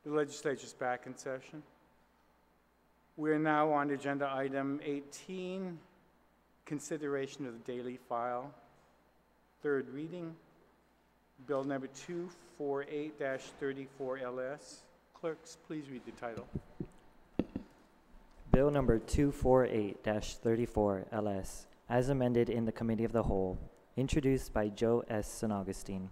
The legislature is back in session. We are now on agenda item 18, consideration of the daily file. Third reading, bill number 248-34 LS. Clerks, please read the title. Bill number 248-34 LS, as amended in the Committee of the Whole, introduced by Joe S. St. Augustine.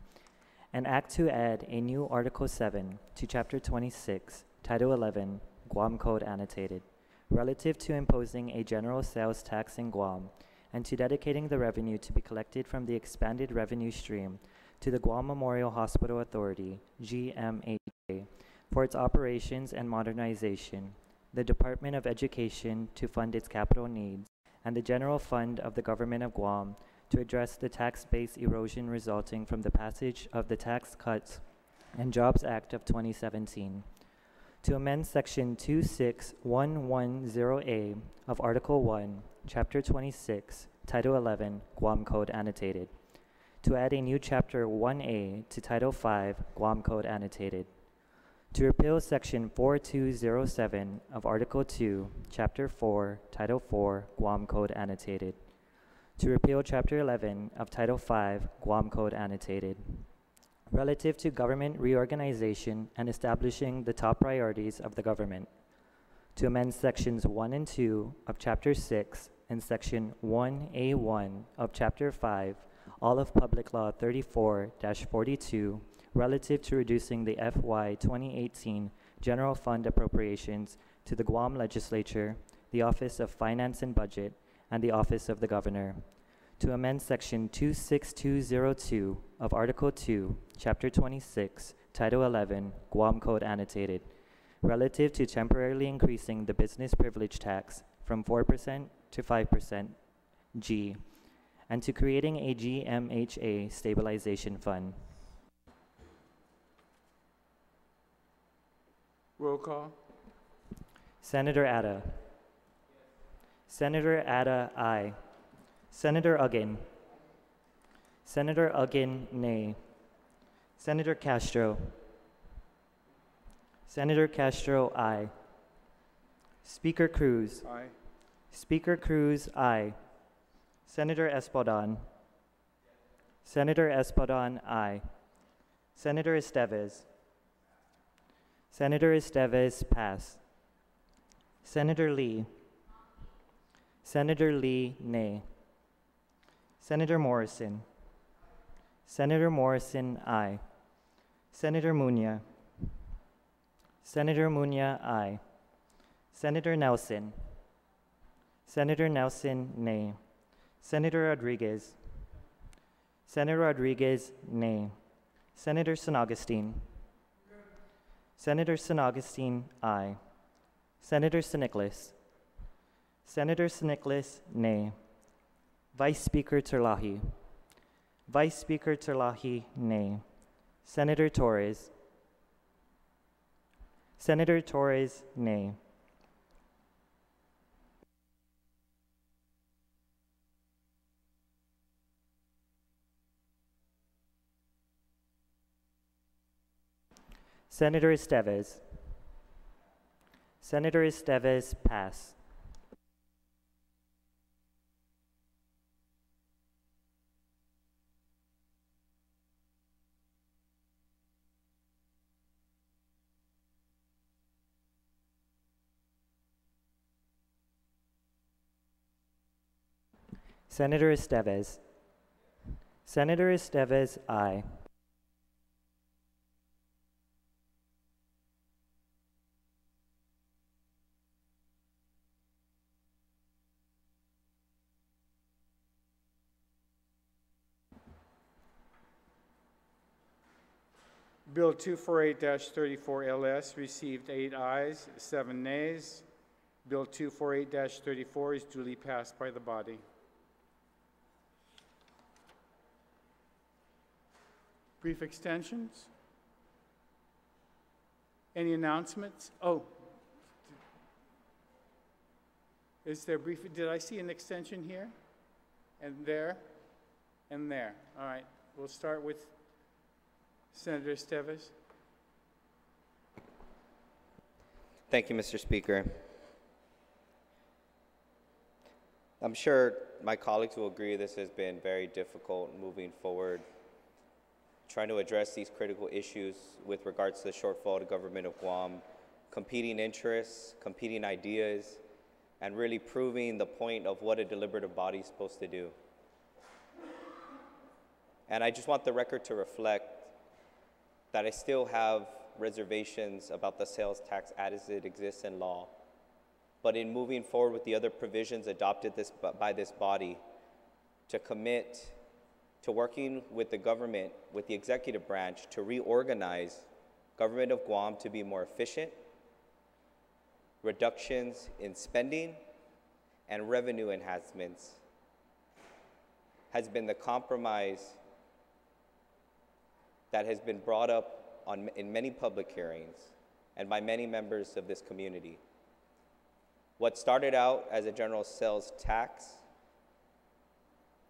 An act to add a new Article 7 to Chapter 26, Title 11, Guam Code Annotated, relative to imposing a general sales tax in Guam and to dedicating the revenue to be collected from the expanded revenue stream to the Guam Memorial Hospital Authority, GMHA, for its operations and modernization, the Department of Education to fund its capital needs, and the General Fund of the Government of Guam to address the tax base erosion resulting from the passage of the Tax Cuts and Jobs Act of 2017, to amend Section 26110A of Article 1, Chapter 26, Title 11, Guam Code Annotated, to add a new Chapter 1A to Title 5, Guam Code Annotated, to repeal Section 4207 of Article 2, Chapter 4, Title 4, Guam Code Annotated, to repeal Chapter 11 of Title 5, Guam Code Annotated, relative to government reorganization and establishing the top priorities of the government, to amend Sections 1 and 2 of Chapter 6 and Section 1A1 of Chapter 5, all of Public Law 34-42, relative to reducing the FY 2018 General Fund appropriations to the Guam Legislature, the Office of Finance and Budget, and the Office of the Governor, to amend Section 26202 of Article 2, Chapter 26, Title 11, Guam Code Annotated, relative to temporarily increasing the business privilege tax from 4% to 5% G, and to creating a GMHA stabilization fund. Roll call. Senator Atta. Senator Atta, aye. Senator Uggan. Senator Uggan, nay. Senator Castro. Senator Castro, aye. Speaker Cruz. Aye. Speaker Cruz, aye. Senator Espadon. Senator Espadon, aye. Senator Estevez. Senator Estevez, pass. Senator Lee. Senator Lee, nay. Senator Morrison. Senator Morrison, aye. Senator Munya. Senator Munya, aye. Senator Nelson. Senator Nelson, nay. Senator Rodriguez. Senator Rodriguez, nay. Senator St. Augustine. Senator St. Augustine, aye. Senator St. Nicholas. Senator St. Nicholas, nay. Vice Speaker Terlahi. Vice Speaker Terlahi, nay. Senator Torres. Senator Torres, nay. Senator Estevez. Senator Estevez, pass. Senator Estevez. Senator Estevez, aye. Bill 248-34 LS received 8 ayes, 7 nays. Bill 248-34 is duly passed by the body. Brief extensions? Any announcements? Oh, is there brief? Did I see an extension here? And there? And there. All right. We'll start with Senator Estevez. Thank you, Mr. Speaker. I'm sure my colleagues will agree this has been very difficult moving forward, trying to address these critical issues with regards to the shortfall to government of Guam, competing interests, competing ideas, and really proving the point of what a deliberative body is supposed to do. And I just want the record to reflect that I still have reservations about the sales tax as it exists in law. But in moving forward with the other provisions adopted by this body, to commit to working with the government, with the executive branch, to reorganize government of Guam to be more efficient, reductions in spending, and revenue enhancements has been the compromise that has been brought up in many public hearings and by many members of this community. What started out as a general sales tax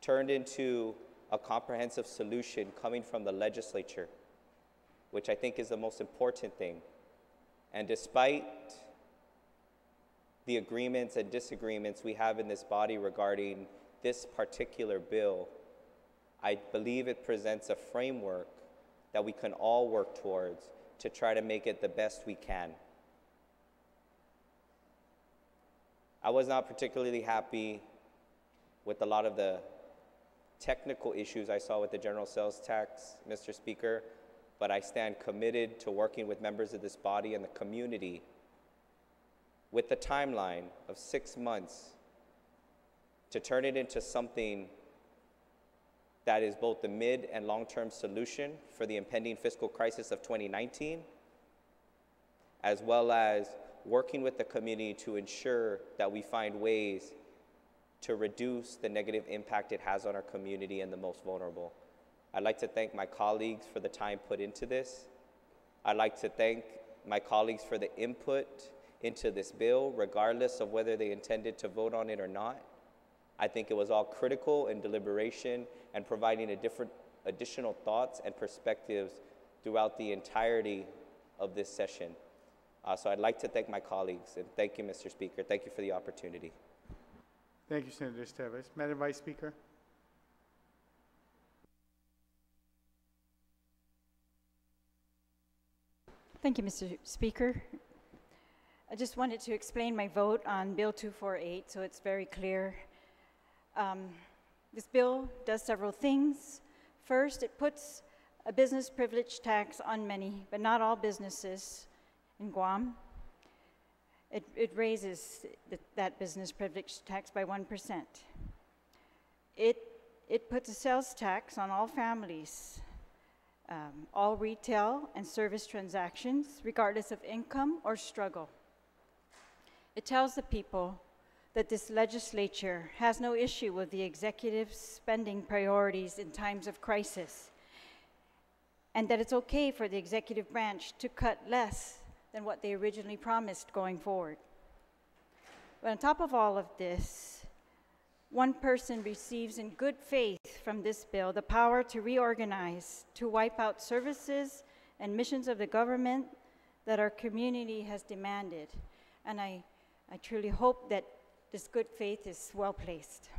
turned into a comprehensive solution coming from the legislature, which I think is the most important thing. And despite the agreements and disagreements we have in this body regarding this particular bill, I believe it presents a framework that we can all work towards to try to make it the best we can. I was not particularly happy with a lot of the technical issues I saw with the general sales tax, Mr. Speaker, but I stand committed to working with members of this body and the community with the timeline of 6 months to turn it into something that is both the mid and long-term solution for the impending fiscal crisis of 2019, as well as working with the community to ensure that we find ways to reduce the negative impact it has on our community and the most vulnerable. I'd like to thank my colleagues for the time put into this. I'd like to thank my colleagues for the input into this bill, regardless of whether they intended to vote on it or not. I think it was all critical in deliberation and providing additional thoughts and perspectives throughout the entirety of this session. So I'd like to thank my colleagues, and thank you, Mr. Speaker. Thank you for the opportunity. Thank you, Senator Esteves. Madam Vice Speaker. Thank you, Mr. Speaker. I just wanted to explain my vote on Bill 248 so it's very clear. This bill does several things. First, it puts a business privilege tax on many, but not all businesses in Guam. It raises that business privilege tax by 1%. It puts a sales tax on all families, all retail and service transactions, regardless of income or struggle. It tells the people that this legislature has no issue with the executive's spending priorities in times of crisis, and that it's okay for the executive branch to cut less than what they originally promised going forward. But on top of all of this, one person receives in good faith from this bill the power to reorganize, to wipe out services and missions of the government that our community has demanded. And I truly hope that this good faith is well placed.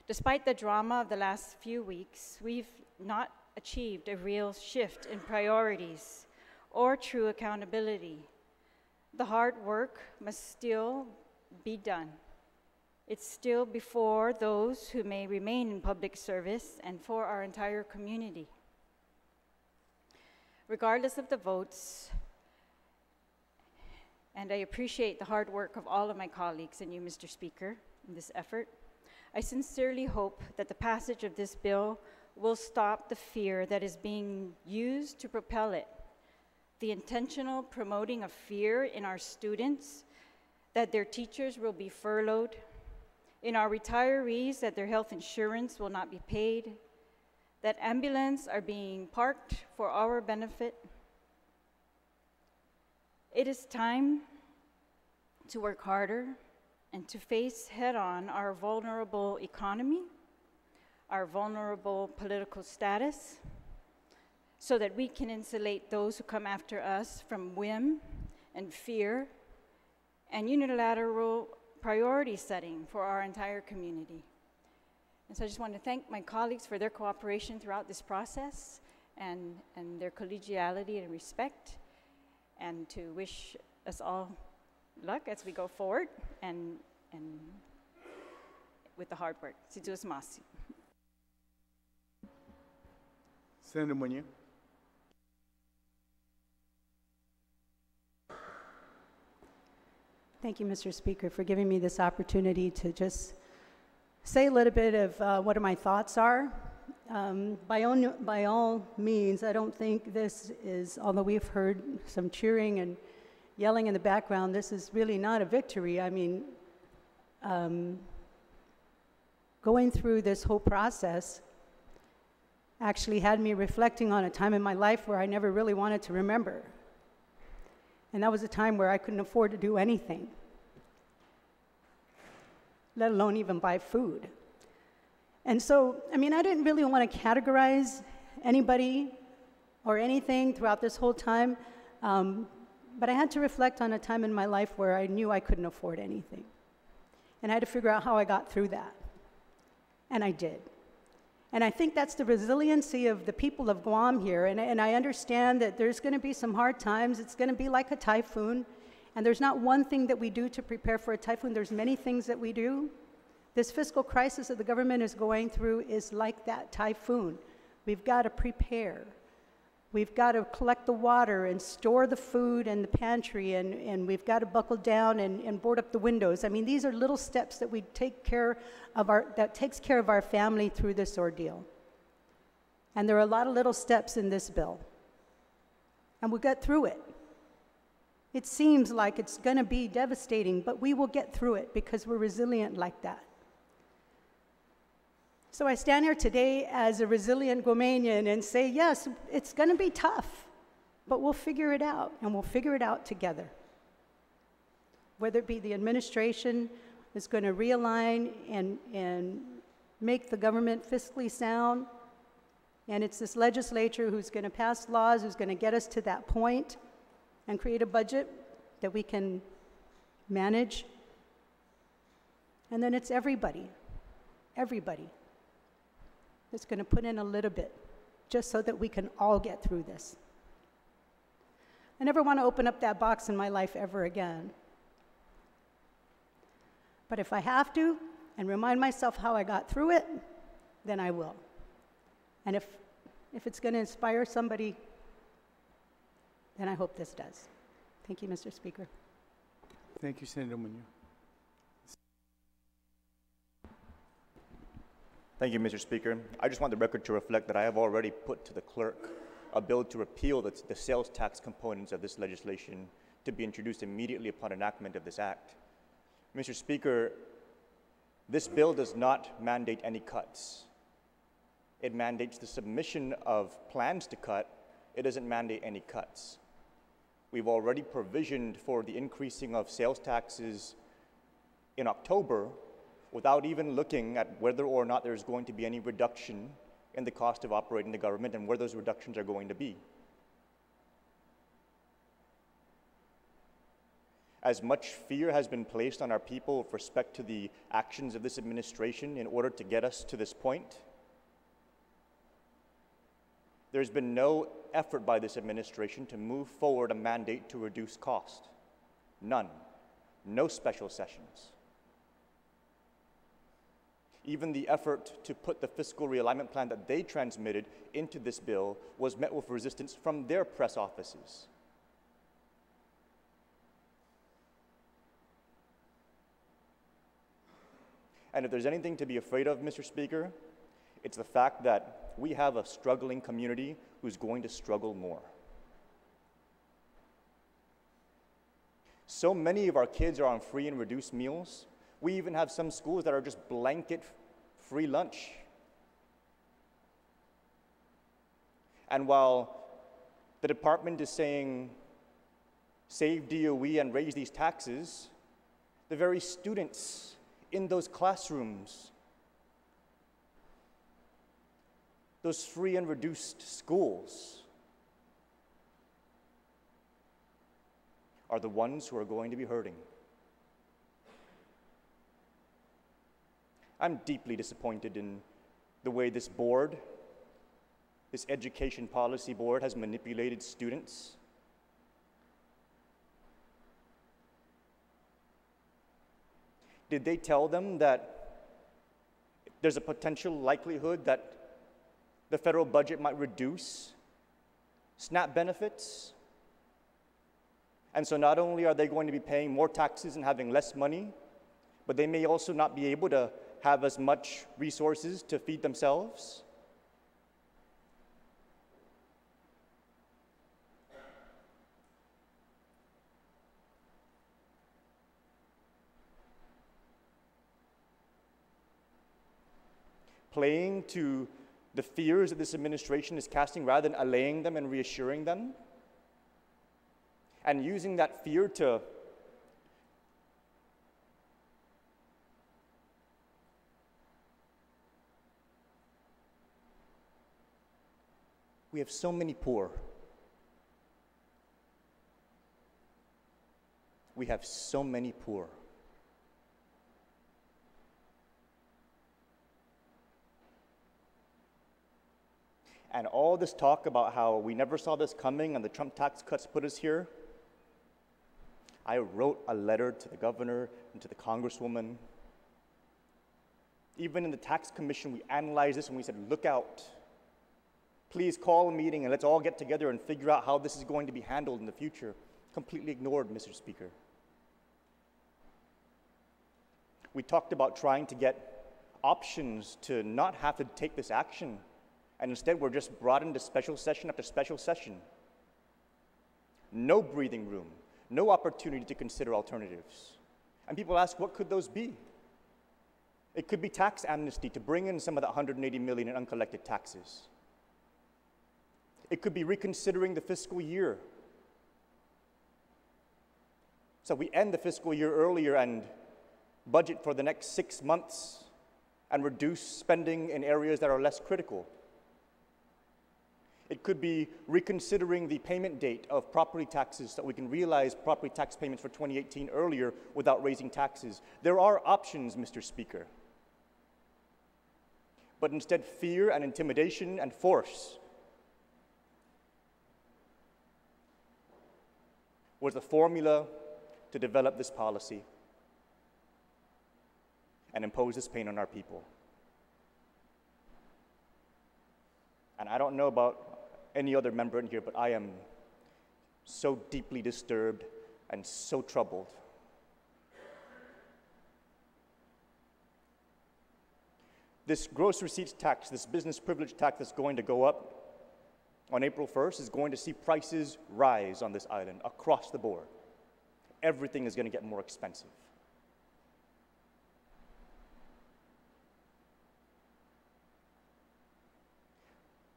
Despite the drama of the last few weeks, we've not achieved a real shift in priorities or true accountability. The hard work must still be done. It's still before those who may remain in public service and for our entire community. Regardless of the votes, and I appreciate the hard work of all of my colleagues and you, Mr. Speaker, in this effort, I sincerely hope that the passage of this bill will stop the fear that is being used to propel it. The intentional promoting of fear in our students that their teachers will be furloughed, in our retirees that their health insurance will not be paid, that ambulances are being parked for our benefit. It is time to work harder and to face head-on our vulnerable economy, our vulnerable political status, so that we can insulate those who come after us from whim and fear and unilateral priority setting for our entire community. And so I just want to thank my colleagues for their cooperation throughout this process and their collegiality and respect, and to wish us all luck as we go forward and with the hard work. Si Diyos masi. Senator Muñoz. Thank you, Mr. Speaker, for giving me this opportunity to just say a little bit of what my thoughts are. By all means, I don't think this is, although we've heard some cheering and yelling in the background, this is really not a victory. I mean, going through this whole process actually had me reflecting on a time in my life where I never really wanted to remember. And that was a time where I couldn't afford to do anything, let alone even buy food. And so, I mean, I didn't really want to categorize anybody or anything throughout this whole time, but I had to reflect on a time in my life where I knew I couldn't afford anything. And I had to figure out how I got through that. And I did. And I think that's the resiliency of the people of Guam here. And I understand that there's going to be some hard times. It's going to be like a typhoon. And there's not one thing that we do to prepare for a typhoon. There's many things that we do. This fiscal crisis that the government is going through is like that typhoon. We've got to prepare. We've got to collect the water and store the food in the pantry, and we've got to buckle down and board up the windows. I mean, these are little steps that we take care of that takes care of our family through this ordeal. And there are a lot of little steps in this bill. And we'll get through it. It seems like it's going to be devastating, but we will get through it because we're resilient like that. So I stand here today as a resilient Guamanian and say, yes, it's going to be tough, but we'll figure it out, and we'll figure it out together. Whether it be the administration is going to realign and make the government fiscally sound, and it's this legislature who's going to pass laws, who's going to get us to that point and create a budget that we can manage. And then it's everybody that's going to put in a little bit, just so that we can all get through this. I never want to open up that box in my life ever again. But if I have to, and remind myself how I got through it, then I will. And if it's going to inspire somebody, then I hope this does. Thank you, Mr. Speaker. Thank you, Senator Muñoz. Thank you, Mr. Speaker. I just want the record to reflect that I have already put to the clerk a bill to repeal the sales tax components of this legislation to be introduced immediately upon enactment of this act. Mr. Speaker, this bill does not mandate any cuts. It mandates the submission of plans to cut. It doesn't mandate any cuts. We've already provisioned for the increasing of sales taxes in October without even looking at whether or not there's going to be any reduction in the cost of operating the government and where those reductions are going to be. As much fear has been placed on our people with respect to the actions of this administration in order to get us to this point, there's been no effort by this administration to move forward a mandate to reduce cost. None. No special sessions. Even the effort to put the fiscal realignment plan that they transmitted into this bill was met with resistance from their press offices. And if there's anything to be afraid of, Mr. Speaker, it's the fact that we have a struggling community who's going to struggle more. So many of our kids are on free and reduced meals. We even have some schools that are just blanket free lunch. And while the department is saying, save DOE and raise these taxes, the very students in those classrooms, those free and reduced schools, are the ones who are going to be hurting. I'm deeply disappointed in the way this board, this education policy board, has manipulated students. Did they tell them that there's a potential likelihood that the federal budget might reduce SNAP benefits? And so not only are they going to be paying more taxes and having less money, but they may also not be able to have as much resources to feed themselves. Playing to the fears that this administration is casting rather than allaying them and reassuring them, and using that fear to we have so many poor. We have so many poor. And all this talk about how we never saw this coming and the Trump tax cuts put us here, I wrote a letter to the governor and to the congresswoman. Even in the tax commission, we analyzed this and we said, look out. Please call a meeting and let's all get together and figure out how this is going to be handled in the future. Completely ignored, Mr. Speaker. We talked about trying to get options to not have to take this action, and instead we're just brought into special session after special session. No breathing room, no opportunity to consider alternatives. And people ask, what could those be? It could be tax amnesty to bring in some of the $180 million in uncollected taxes. It could be reconsidering the fiscal year. So we end the fiscal year earlier and budget for the next 6 months and reduce spending in areas that are less critical. It could be reconsidering the payment date of property taxes so that we can realize property tax payments for 2018 earlier without raising taxes. There are options, Mr. Speaker. But instead, fear and intimidation and force was the formula to develop this policy and impose this pain on our people. And I don't know about any other member in here, but I am so deeply disturbed and so troubled. This gross receipts tax, this business privilege tax that's going to go up on April 1st is going to see prices rise on this island across the board. Everything is going to get more expensive.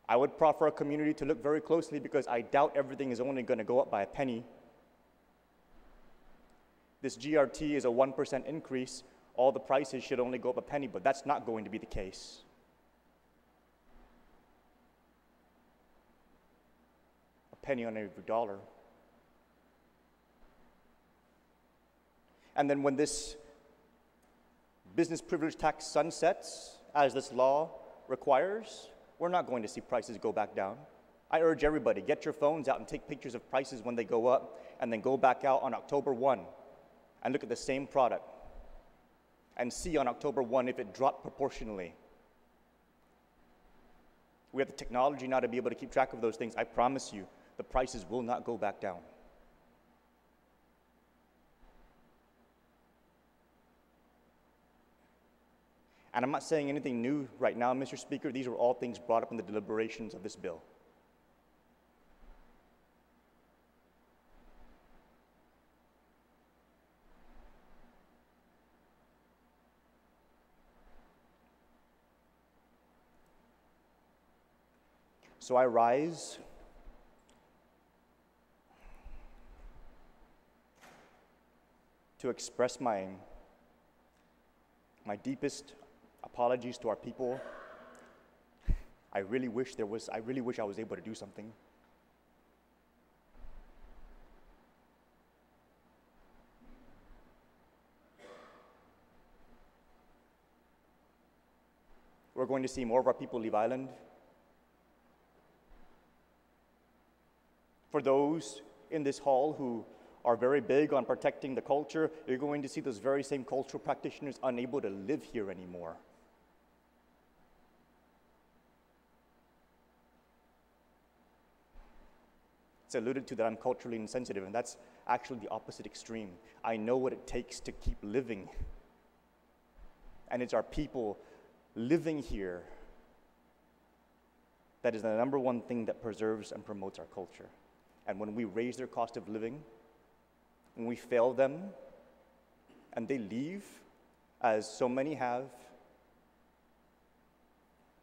I would proffer our community to look very closely because I doubt everything is only going to go up by a penny. This GRT is a 1% increase. All the prices should only go up a penny, but that's not going to be the case. A penny on every dollar. And then when this business privilege tax sunsets, as this law requires, we're not going to see prices go back down. I urge everybody, get your phones out and take pictures of prices when they go up, and then go back out on October 1 and look at the same product and see on October 1 if it dropped proportionally. We have the technology now to be able to keep track of those things. I promise you, the prices will not go back down. And I'm not saying anything new right now, Mr. Speaker. These are all things brought up in the deliberations of this bill. So I rise to express my deepest apologies to our people. I really wish I was able to do something. We're going to see more of our people leave island. For those in this hall who are very big on protecting the culture, you're going to see those very same cultural practitioners unable to live here anymore. It's alluded to that I'm culturally insensitive, and that's actually the opposite extreme. I know what it takes to keep living. And it's our people living here that is the number one thing that preserves and promotes our culture. And when we raise their cost of living, when we fail them, and they leave, as so many have,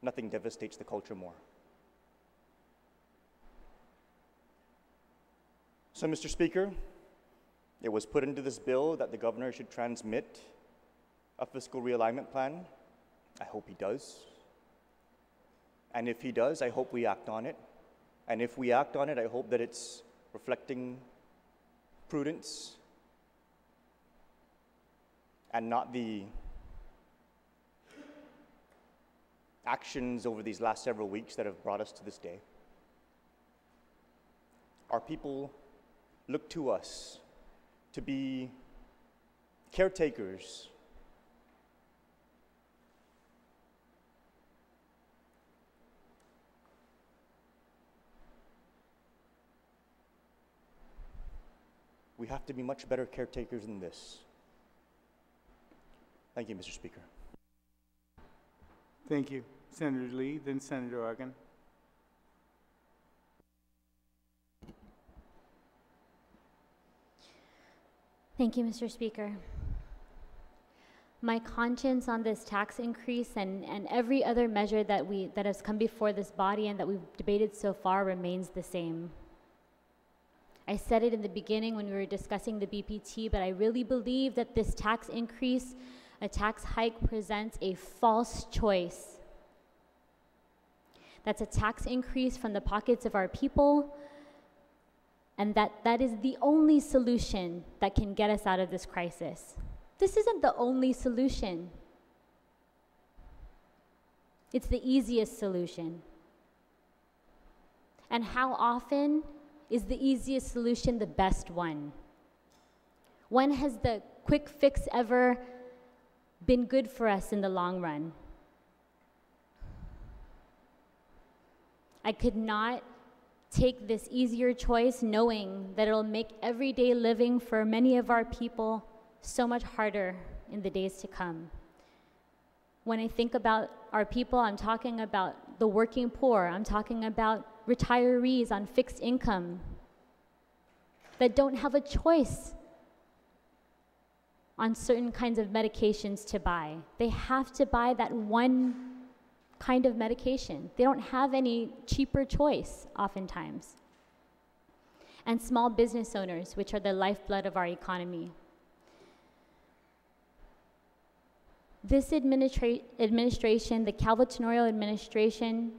nothing devastates the culture more. So, Mr. Speaker, it was put into this bill that the governor should transmit a fiscal realignment plan. I hope he does. And if he does, I hope we act on it. And if we act on it, I hope that it's reflecting prudence and not the actions over these last several weeks that have brought us to this day. Our people look to us to be caretakers we have to be much better caretakers than this. Thank you, Mr. Speaker. Thank you. Senator Lee, then Senator Argan. Thank you, Mr. Speaker. My conscience on this tax increase and every other measure that has come before this body and that we've debated so far remains the same. I said it in the beginning when we were discussing the BPT, but I really believe that this tax increase, a tax hike, presents a false choice. That's a tax increase from the pockets of our people, and that is the only solution that can get us out of this crisis. This isn't the only solution. It's the easiest solution. And how often is the easiest solution the best one? When has the quick fix ever been good for us in the long run? I could not take this easier choice knowing that it'll make everyday living for many of our people so much harder in the days to come. When I think about our people, I'm talking about the working poor. I'm talking about retirees on fixed income that don't have a choice on certain kinds of medications to buy. They have to buy that one kind of medication. They don't have any cheaper choice oftentimes. And small business owners, which are the lifeblood of our economy. This administration, the Calvo-Tenorio administration,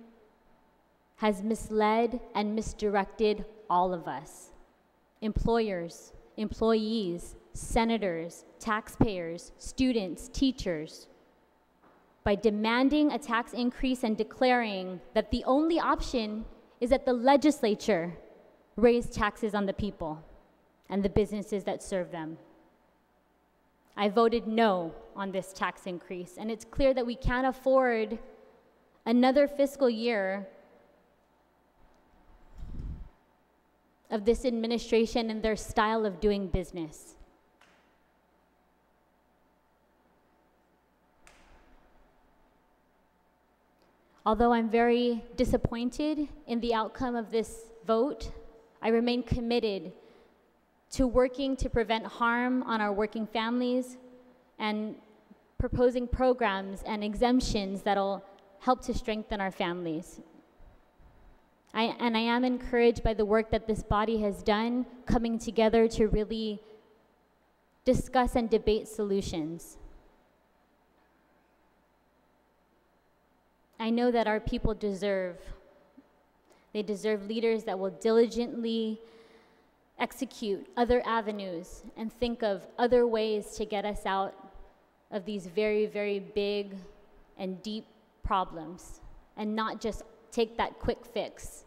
has misled and misdirected all of us. Employers, employees, senators, taxpayers, students, teachers, by demanding a tax increase and declaring that the only option is that the legislature raise taxes on the people and the businesses that serve them. I voted no on this tax increase, and it's clear that we can't afford another fiscal year of this administration and their style of doing business. Although I'm very disappointed in the outcome of this vote, I remain committed to working to prevent harm on our working families and proposing programs and exemptions that'll help to strengthen our families. I am encouraged by the work that this body has done, coming together to really discuss and debate solutions. I know that our people deserve leaders that will diligently execute other avenues and think of other ways to get us out of these very, very big and deep problems and not just take that quick fix.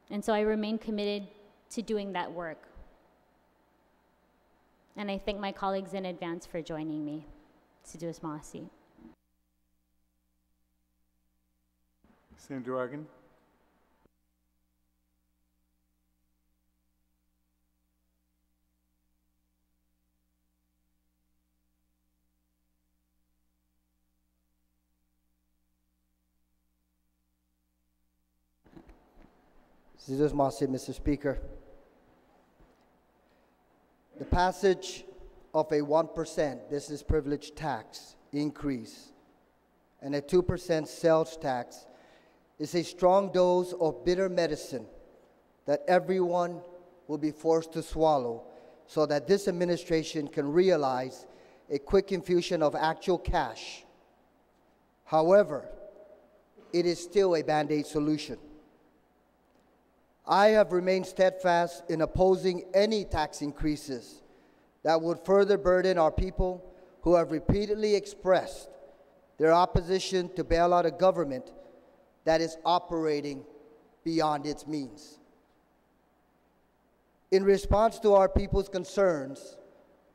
And so I remain committed to doing that work. And I thank my colleagues in advance for joining me to do a small seat. Senator Duggan. Jesus Masi, Mr. Speaker. The passage of a 1% business privilege tax increase and a 2% sales tax is a strong dose of bitter medicine that everyone will be forced to swallow so that this administration can realize a quick infusion of actual cash. However, it is still a Band-Aid solution. I have remained steadfast in opposing any tax increases that would further burden our people who have repeatedly expressed their opposition to bail out a government that is operating beyond its means. In response to our people's concerns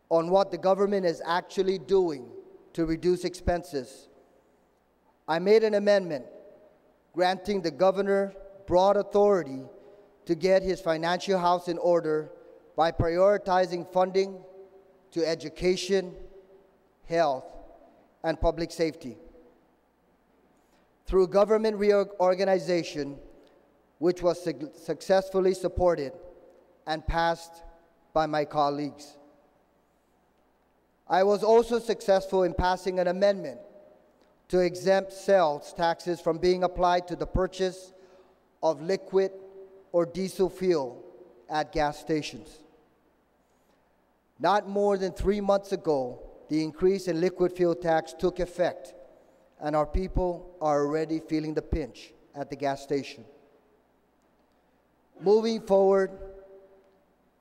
on what the government is actually doing to reduce expenses, I made an amendment granting the governor broad authority to get his financial house in order by prioritizing funding to education, health, and public safety. Through government reorganization, which was successfully supported and passed by my colleagues. I was also successful in passing an amendment to exempt sales taxes from being applied to the purchase of liquid or diesel fuel at gas stations. Not more than 3 months ago, the increase in liquid fuel tax took effect, and our people are already feeling the pinch at the gas station. Moving forward,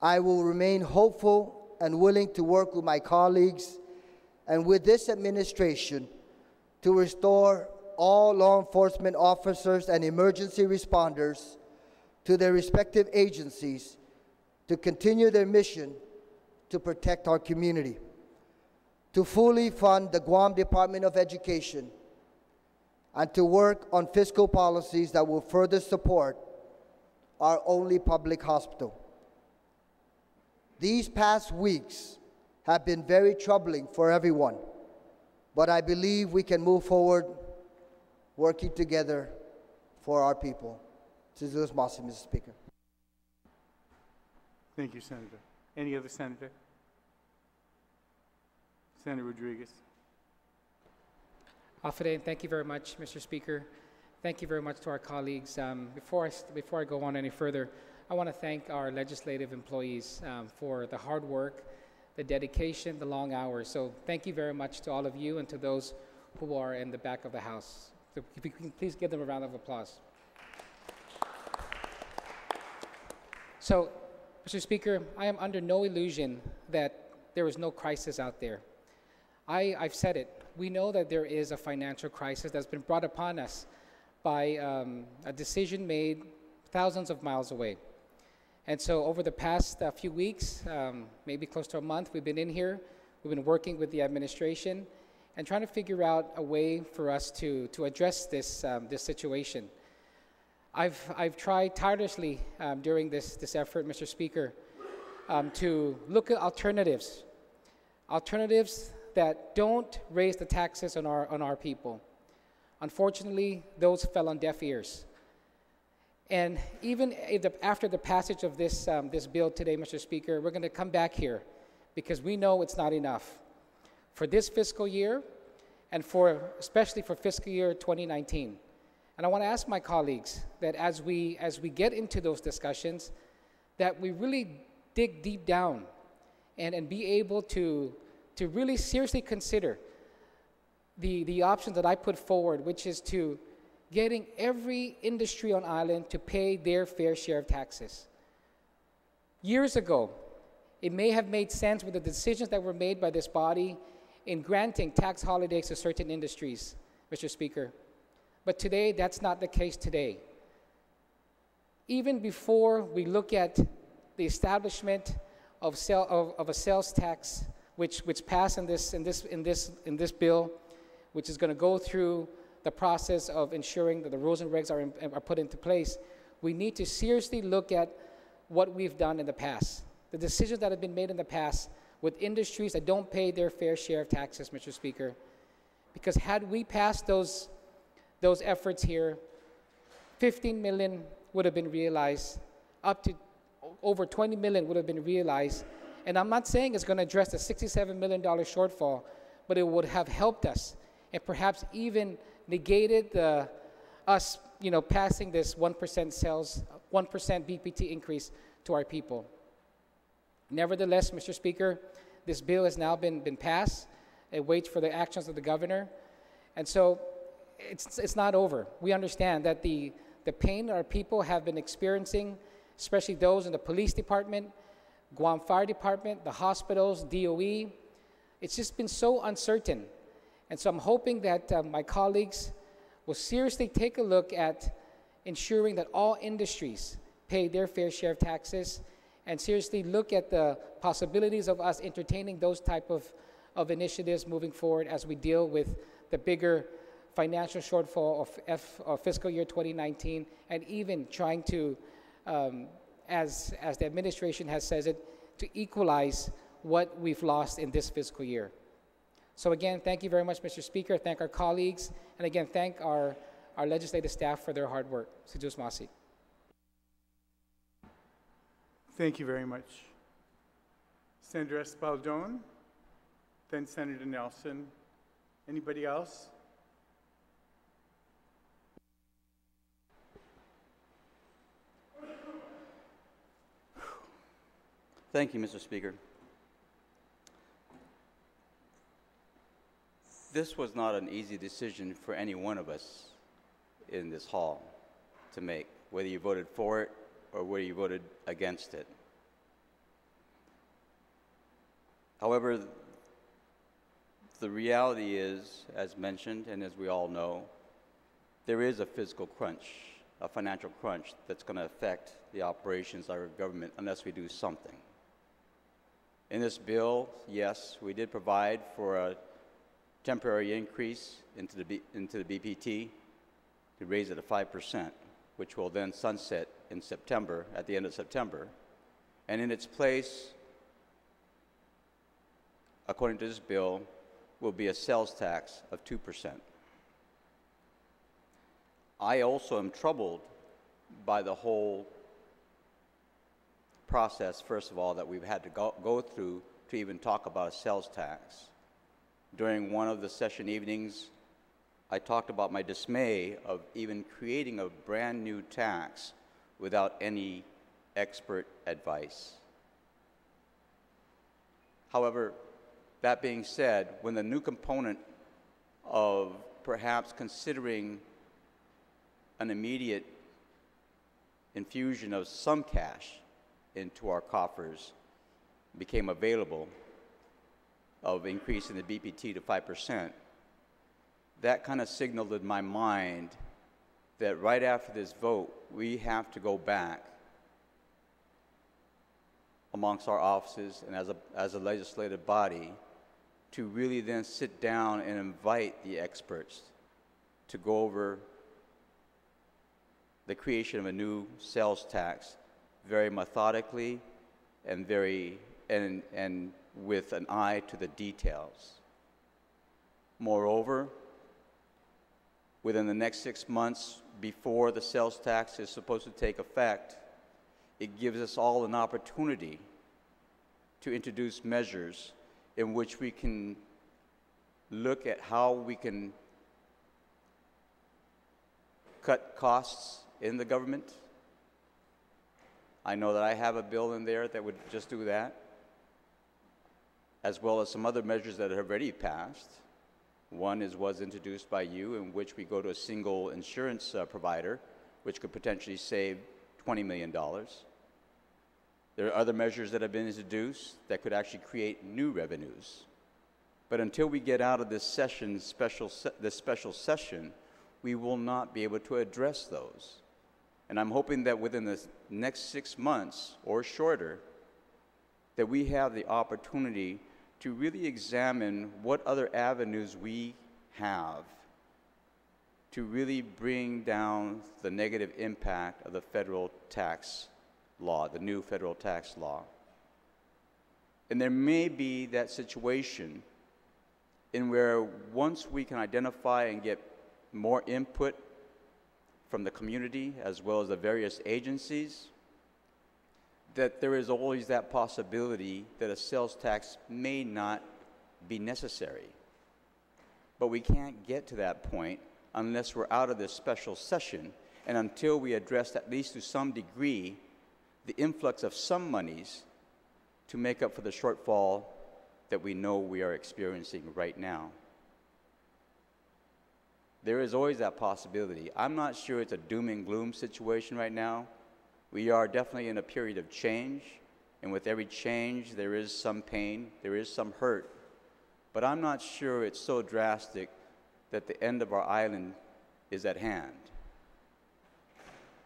I will remain hopeful and willing to work with my colleagues and with this administration to restore all law enforcement officers and emergency responders to their respective agencies to continue their mission to protect our community, to fully fund the Guam Department of Education, and to work on fiscal policies that will further support our only public hospital. These past weeks have been very troubling for everyone, but I believe we can move forward working together for our people. Jesus Masi, Mr. Speaker. Thank you, Senator. Any other senator? Senator Rodriguez. Afade, thank you very much, Mr. Speaker. Thank you very much to our colleagues. Before I go on any further, I want to thank our legislative employees for the hard work, the dedication, the long hours. So thank you very much to all of you and to those who are in the back of the House. So if you can please give them a round of applause. So, Mr. Speaker, I am under no illusion that there is no crisis out there. I've said it. We know that there is a financial crisis that's been brought upon us by a decision made thousands of miles away. And so over the past few weeks, maybe close to a month, we've been in here. We've been working with the administration and trying to figure out a way for us to address this situation. I've tried tirelessly during this effort, Mr. Speaker, to look at alternatives that don't raise the taxes on our people. Unfortunately, those fell on deaf ears. And even after the passage of this bill today, Mr. Speaker, we're going to come back here because we know it's not enough for this fiscal year and especially for fiscal year 2019. And I want to ask my colleagues that as we get into those discussions, that we really dig deep down and be able to really seriously consider the options that I put forward, which is to getting every industry on island to pay their fair share of taxes. Years ago, it may have made sense with the decisions that were made by this body in granting tax holidays to certain industries, Mr. Speaker. But today, that's not the case today. Even before we look at the establishment of a sales tax, which passed in this bill, which is going to go through the process of ensuring that the rules and regs are put into place, we need to seriously look at what we've done in the past, the decisions that have been made in the past with industries that don't pay their fair share of taxes, Mr. Speaker. Because had we passed those efforts here, 15 million would have been realized, up to over 20 million would have been realized. And I'm not saying it's going to address the $67 million shortfall, but it would have helped us and perhaps even negated us passing this 1% sales, 1% BPT increase to our people. Nevertheless, Mr. Speaker, this bill has now been passed. It waits for the actions of the governor. And so it's not over. We understand that the pain our people have been experiencing, especially those in the police department, Guam Fire Department, the hospitals, DOE, it's just been so uncertain. And so I'm hoping that my colleagues will seriously take a look at ensuring that all industries pay their fair share of taxes and seriously look at the possibilities of us entertaining those type of initiatives moving forward as we deal with the bigger financial shortfall of fiscal year 2019, and even trying to, as the administration has said it, to equalize what we've lost in this fiscal year. So again, thank you very much, Mr. Speaker. Thank our colleagues, and again, thank our legislative staff for their hard work. Sijus Masi. Thank you very much. Senator Espaldon, then Senator Nelson. Anybody else? Thank you, Mr. Speaker. This was not an easy decision for any one of us in this hall to make, whether you voted for it or whether you voted against it. However, the reality is, as mentioned and as we all know, there is a fiscal crunch, a financial crunch that's going to affect the operations of our government unless we do something. In this bill, yes, we did provide for a temporary increase into the BPT to raise it to 5%, which will then sunset in September, at the end of September. And in its place, according to this bill, will be a sales tax of 2%. I also am troubled by the whole process, first of all, that we've had to go through to even talk about a sales tax. During one of the session evenings, I talked about my dismay of even creating a brand new tax without any expert advice. However, that being said, when the new component of perhaps considering an immediate infusion of some cash into our coffers became available, of increasing the BPT to 5%, that kind of signaled in my mind that right after this vote, we have to go back amongst our offices and as a legislative body to really then sit down and invite the experts to go over the creation of a new sales tax very methodically and and with an eye to the details. Moreover, within the next 6 months before the sales tax is supposed to take effect, it gives us all an opportunity to introduce measures in which we can look at how we can cut costs in the government. I know that I have a bill in there that would just do that, as well as some other measures that have already passed. One was introduced by you, in which we go to a single insurance provider, which could potentially save $20 million. There are other measures that have been introduced that could actually create new revenues. But until we get out of this session, this special session, we will not be able to address those. And I'm hoping that within the next 6 months or shorter, that we have the opportunity to really examine what other avenues we have to really bring down the negative impact of the federal tax law, the new federal tax law. And there may be that situation in where once we can identify and get more input from the community as well as the various agencies, that there is always that possibility that a sales tax may not be necessary. But we can't get to that point unless we're out of this special session and until we address, at least to some degree, the influx of some monies to make up for the shortfall that we know we are experiencing right now. There is always that possibility. I'm not sure it's a doom and gloom situation right now. We are definitely in a period of change, and with every change, there is some pain, there is some hurt. But I'm not sure it's so drastic that the end of our island is at hand.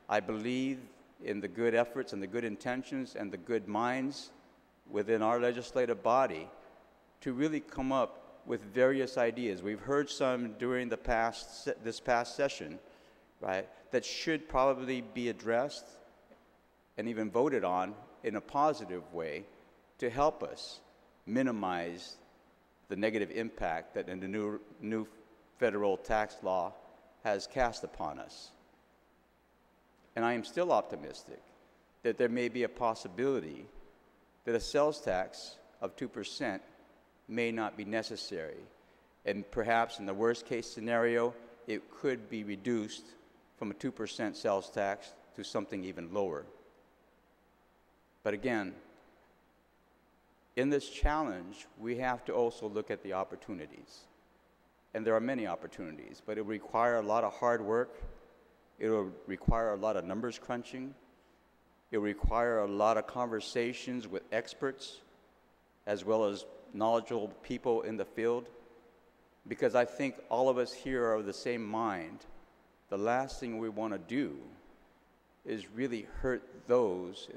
I believe in the good efforts and the good intentions and the good minds within our legislative body to really come up with various ideas. We've heard some during this past session, right, that should probably be addressed and even voted on in a positive way to help us minimize the negative impact that the new federal tax law has cast upon us. And I am still optimistic that there may be a possibility that a sales tax of 2% may not be necessary. And perhaps in the worst case scenario, it could be reduced from a 2% sales tax to something even lower. But again, in this challenge, we have to also look at the opportunities. And there are many opportunities, but it will require a lot of hard work. It will require a lot of numbers crunching. It will require a lot of conversations with experts, as well as knowledgeable people in the field, because I think all of us here are of the same mind. The last thing we want to do is really hurt those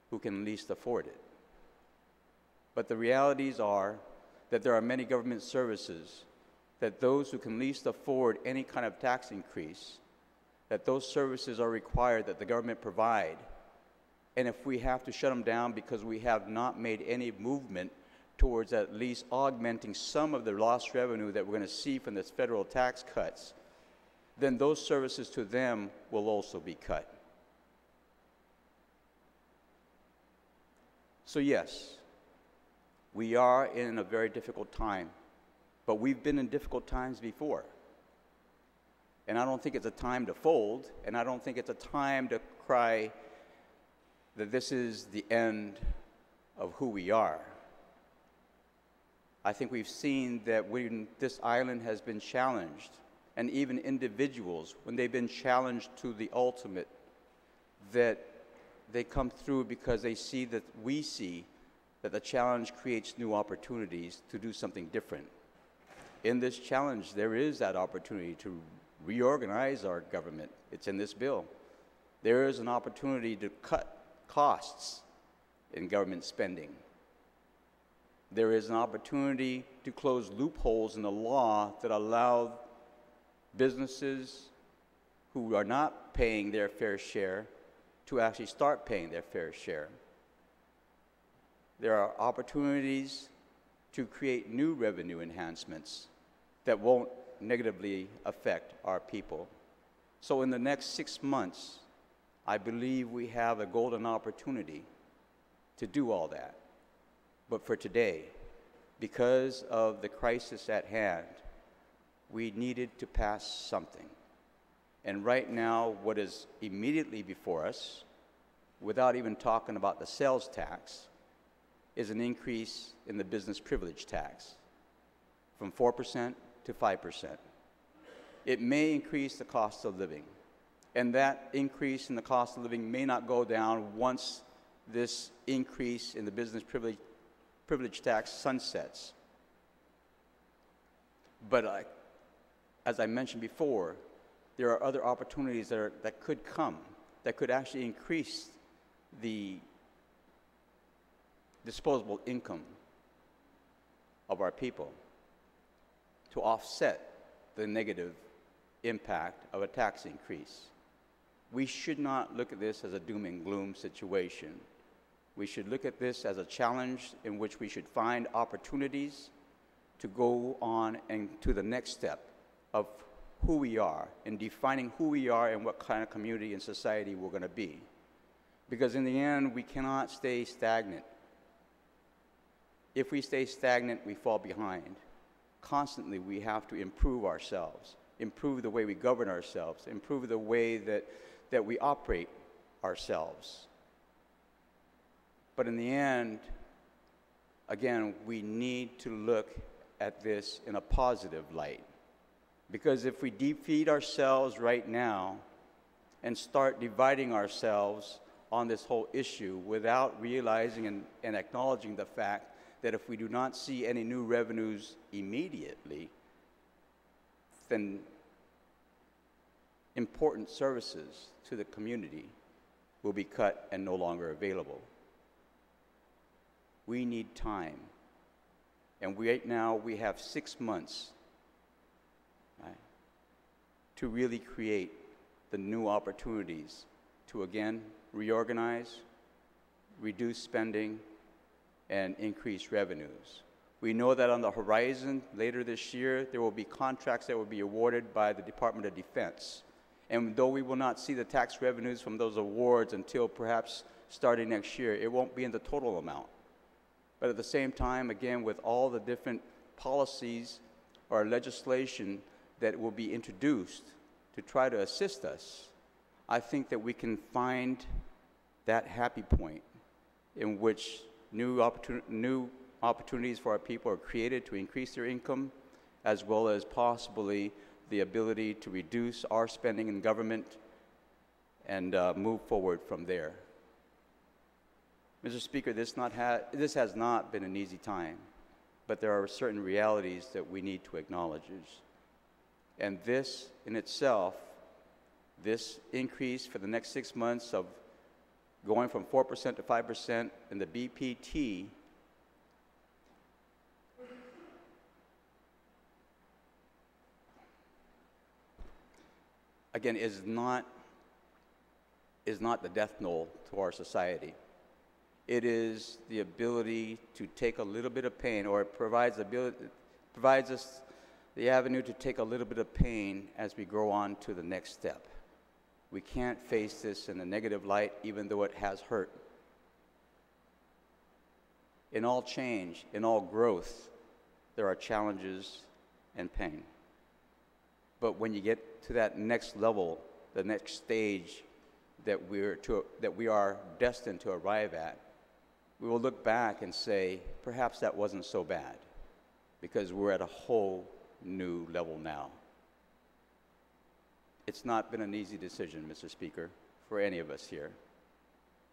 who can least afford it. But the realities are that there are many government services that those who can least afford any kind of tax increase, that those services are required that the government provide. And if we have to shut them down because we have not made any movement towards at least augmenting some of the lost revenue that we're going to see from this federal tax cuts, then those services to them will also be cut. So yes, we are in a very difficult time, but we've been in difficult times before. And I don't think it's a time to fold, and I don't think it's a time to cry that this is the end of who we are. I think we've seen that when this island has been challenged, and even individuals, when they've been challenged to the ultimate, that they come through because they see that we see that the challenge creates new opportunities to do something different. In this challenge, there is that opportunity to reorganize our government. It's in this bill. There is an opportunity to cut costs in government spending. There is an opportunity to close loopholes in the law that allow businesses who are not paying their fair share to actually start paying their fair share. There are opportunities to create new revenue enhancements that won't negatively affect our people. So in the next 6 months, I believe we have a golden opportunity to do all that. But for today, because of the crisis at hand, we needed to pass something. And right now, what is immediately before us, without even talking about the sales tax, is an increase in the business privilege tax from 4% to 5%. It may increase the cost of living, and that increase in the cost of living may not go down once this increase in the business privilege tax sunsets. But as I mentioned before, there are other opportunities that could come, that could actually increase the disposable income of our people to offset the negative impact of a tax increase. We should not look at this as a doom and gloom situation. We should look at this as a challenge in which we should find opportunities to go on and to the next step of who we are, in defining who we are and what kind of community and society we're going to be. Because in the end, we cannot stay stagnant. If we stay stagnant, we fall behind. Constantly, we have to improve ourselves, improve the way we govern ourselves, improve the way that we operate ourselves. But in the end, again, we need to look at this in a positive light. Because if we defeat ourselves right now and start dividing ourselves on this whole issue without realizing and acknowledging the fact that if we do not see any new revenues immediately, then important services to the community will be cut and no longer available. We need time. And right now we have 6 months, right, to really create the new opportunities to, again, reorganize, reduce spending, and increase revenues. We know that on the horizon later this year, there will be contracts that will be awarded by the Department of Defense. And though we will not see the tax revenues from those awards until perhaps starting next year, it won't be in the total amount. But at the same time, again, with all the different policies or legislation that will be introduced to try to assist us, I think that we can find that happy point in which new opportunities for our people are created to increase their income, as well as possibly the ability to reduce our spending in government and move forward from there. Mr. Speaker, this has not been an easy time, but there are certain realities that we need to acknowledge. And this in itself, this increase for the next 6 months of going from 4% to 5% in the BPT, again, is not the death knell to our society. It is the ability to take a little bit of pain, or it provides us the avenue to take a little bit of pain as we go on to the next step. We can't face this in a negative light, even though it has hurt. In all change, in all growth, there are challenges and pain. But when you get to that next level, the next stage that we are destined to arrive at, we will look back and say, perhaps that wasn't so bad, because we're at a whole new level now. It's not been an easy decision, Mr. Speaker, for any of us here.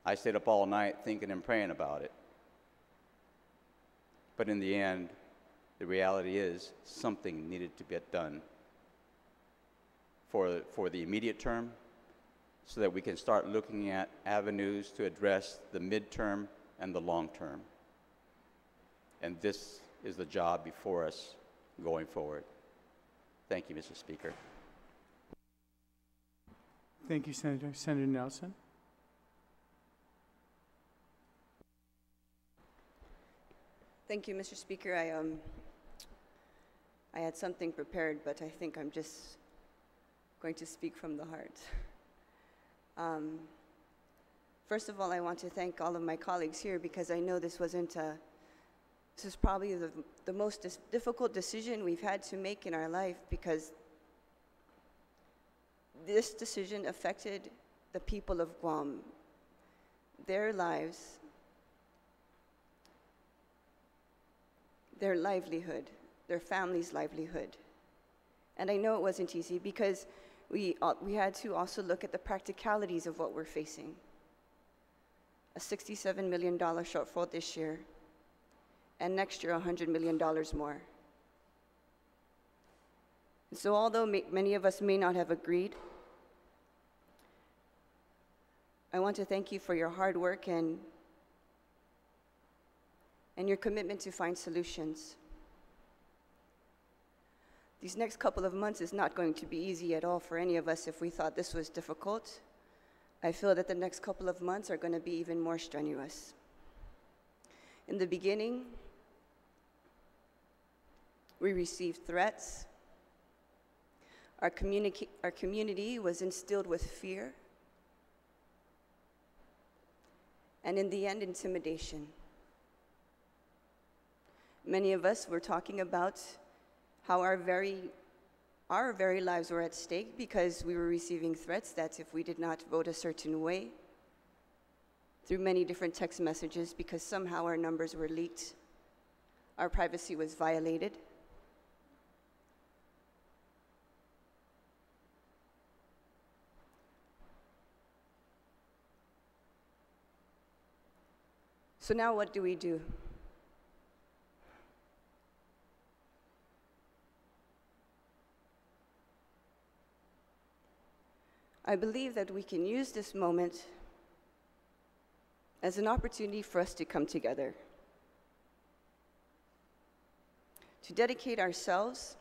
I stayed up all night thinking and praying about it. But in the end, the reality is something needed to get done for the immediate term, so that we can start looking at avenues to address the midterm and the long term. And this is the job before us going forward. Thank you, Mr. Speaker. Thank you, Senator. Senator Nelson. Thank you, Mr. Speaker. I had something prepared, but I think I'm just going to speak from the heart. First of all, I want to thank all of my colleagues here, because I know this is probably the most difficult decision we've had to make in our life, because this decision affected the people of Guam, their lives, their livelihood, their family's livelihood. And I know it wasn't easy, because we had to also look at the practicalities of what we're facing. A $67 million shortfall this year, and next year $100 million more. So although many of us may not have agreed, I want to thank you for your hard work and your commitment to find solutions. These next couple of months is not going to be easy at all for any of us if we thought this was difficult. I feel that the next couple of months are going to be even more strenuous. In the beginning, we received threats. Our community was instilled with fear. And in the end, intimidation. Many of us were talking about how our very lives were at stake because we were receiving threats that if we did not vote a certain way, through many different text messages, because somehow our numbers were leaked, our privacy was violated. So now what do we do? I believe that we can use this moment as an opportunity for us to come together, to dedicate ourselves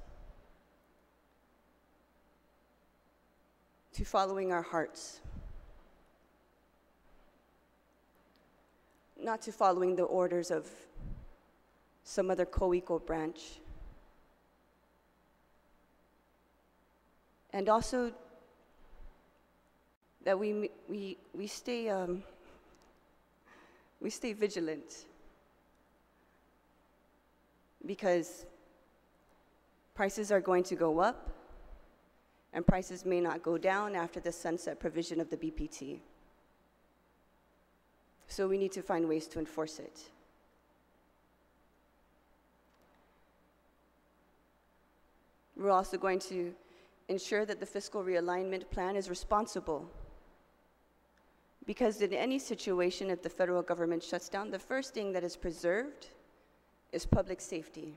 to following our hearts, not to following the orders of some other co-equal branch, and also that we stay vigilant, because prices are going to go up and prices may not go down after the sunset provision of the BPT. So we need to find ways to enforce it. We're also going to ensure that the fiscal realignment plan is responsible, because in any situation, if the federal government shuts down, the first thing that is preserved is public safety.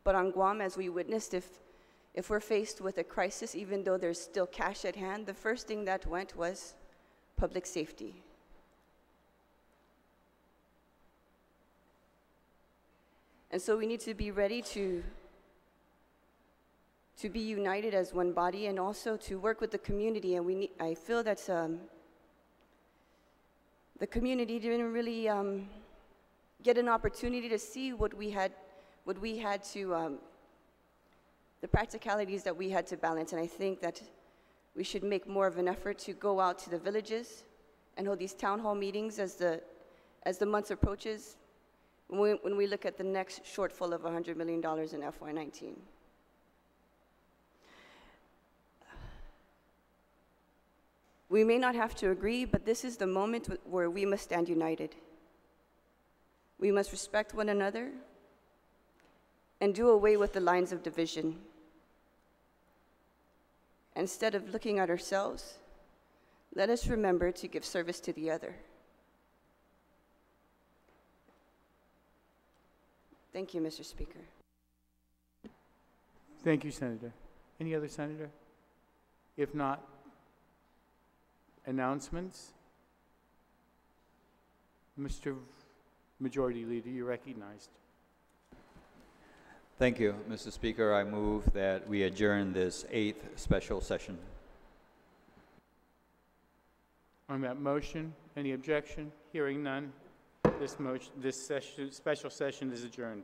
But on Guam, as we witnessed, if we're faced with a crisis, even though there's still cash at hand, the first thing that went was public safety. And so we need to be ready to be united as one body, and also to work with the community. And I feel that the community didn't really get an opportunity to see what we had to, the practicalities that we had to balance. And I think that we should make more of an effort to go out to the villages and hold these town hall meetings as the months approaches, when we look at the next shortfall of $100 million in FY19. We may not have to agree, but this is the moment where we must stand united. We must respect one another and do away with the lines of division. Instead of looking at ourselves, let us remember to give service to the other. Thank you, Mr. Speaker. Thank you, Senator. Any other senator? If not, announcements? Mr. Majority Leader, you're recognized. Thank you, Mr. Speaker. I move that we adjourn this 8th special session. On that motion, any objection? Hearing none, this special session is adjourned.